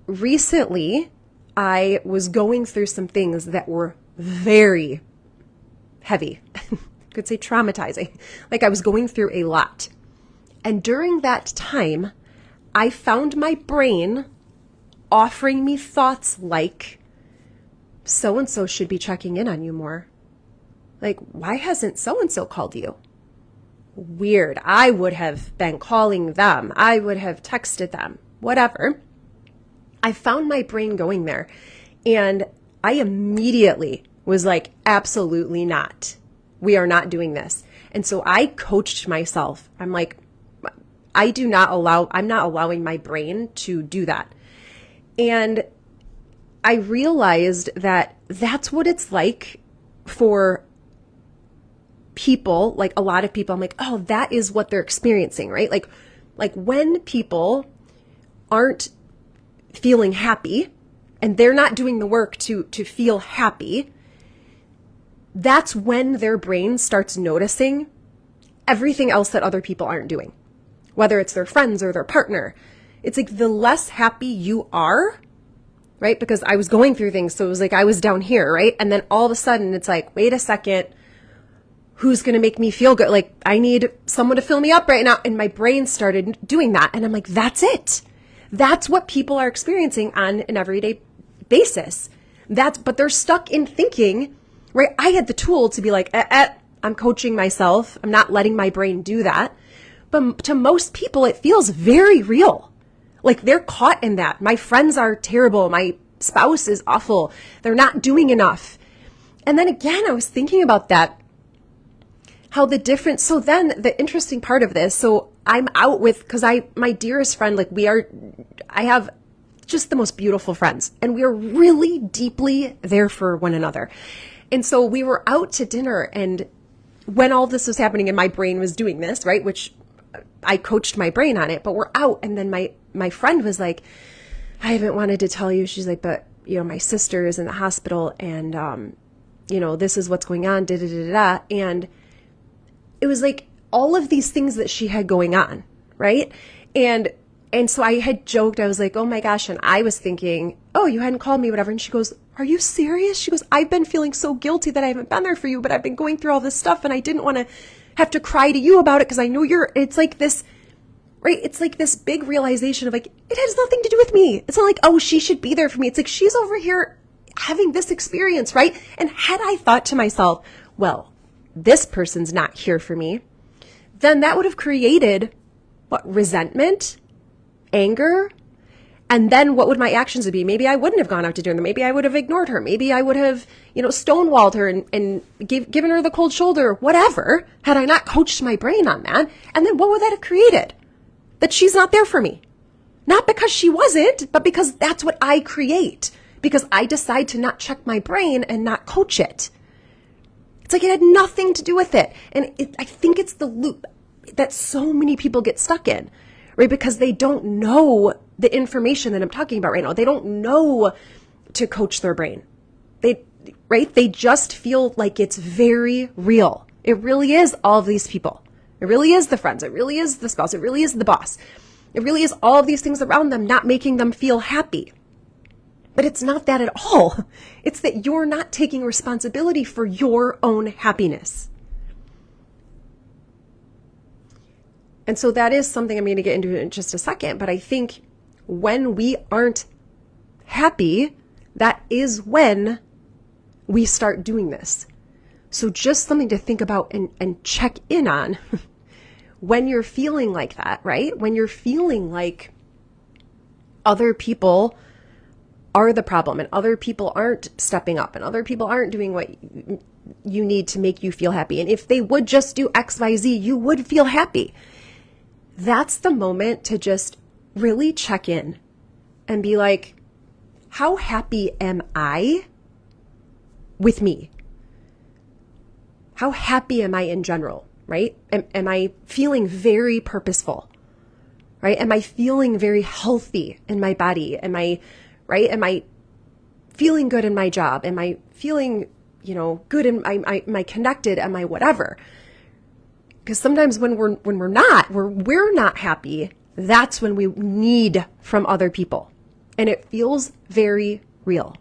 recently I was going through some things that were very heavy. Could say traumatizing. Like I was going through a lot. And during that time, I found my brain offering me thoughts like, so-and-so should be checking in on you more. Like, why hasn't so-and-so called you? Weird. I would have been calling them. I would have texted them. Whatever. I found my brain going there. And I immediately was like, absolutely not. We are not doing this. And so I coached myself. I'm like, I'm not allowing my brain to do that. And I realized that that's what it's like for people, like a lot of people. I'm like, oh, that is what they're experiencing, right? Like when people aren't feeling happy and they're not doing the work to feel happy, that's when their brain starts noticing everything else that other people aren't doing, whether it's their friends or their partner. It's like the less happy you are, right? Because I was going through things. So it was like I was down here, right? And then all of a sudden it's like, wait a second, who's going to make me feel good? Like I need someone to fill me up right now. And my brain started doing that. And I'm like, that's it. That's what people are experiencing on an everyday basis. But they're stuck in thinking, right? I had the tool to be like, I'm coaching myself. I'm not letting my brain do that. But to most people, it feels very real. Like they're caught in that. My friends are terrible. My spouse is awful. They're not doing enough. And then again, I was thinking about that, how the difference. So then the interesting part of this, so I'm out with, because my dearest friend, like I have just the most beautiful friends and we are really deeply there for one another. And so we were out to dinner, and when all this was happening and my brain was doing this, right, which I coached my brain on it, but we're out. And then my friend was like, I haven't wanted to tell you. She's like, but my sister is in the hospital and, this is what's going on, And it was like all of these things that she had going on. Right. And so I had joked, I was like, oh my gosh. And I was thinking, oh, you hadn't called me, whatever. And she goes, are you serious? She goes, I've been feeling so guilty that I haven't been there for you, but I've been going through all this stuff and I didn't want to have to cry to you about it because I know it's like this, right? It's like this big realization of like, it has nothing to do with me. It's not like, oh, she should be there for me. It's like, she's over here having this experience, right? And had I thought to myself, well, this person's not here for me, then that would have created resentment, anger. And then what would my actions be? Maybe I wouldn't have gone out to dinner. Maybe I would have ignored her. Maybe I would have, stonewalled her and given her the cold shoulder, whatever, had I not coached my brain on that. And then what would that have created? That she's not there for me. Not because she wasn't, but because that's what I create. Because I decide to not check my brain and not coach it. It's like it had nothing to do with it. And I think it's the loop that so many people get stuck in, right? Because they don't know the information that I'm talking about right now. They don't know to coach their brain. They just feel like it's very real. It really is all of these people. It really is the friends. It really is the spouse. It really is the boss. It really is all of these things around them not making them feel happy. But it's not that at all. It's that you're not taking responsibility for your own happiness. And so that is something I'm going to get into in just a second. But I think when we aren't happy, that is when we start doing this. So just something to think about and check in on when you're feeling like that, right? When you're feeling like other people are the problem and other people aren't stepping up and other people aren't doing what you need to make you feel happy. And if they would just do X, Y, Z, you would feel happy. That's the moment to just really check in and be like, how happy am I with me? How happy am I in general, right? Am I feeling very purposeful, right? Am I feeling very healthy in my body? Am I feeling good in my job? Am I feeling, good? Am I connected? Am I whatever? Because sometimes when we're not happy, that's when we need from other people. and it feels very real.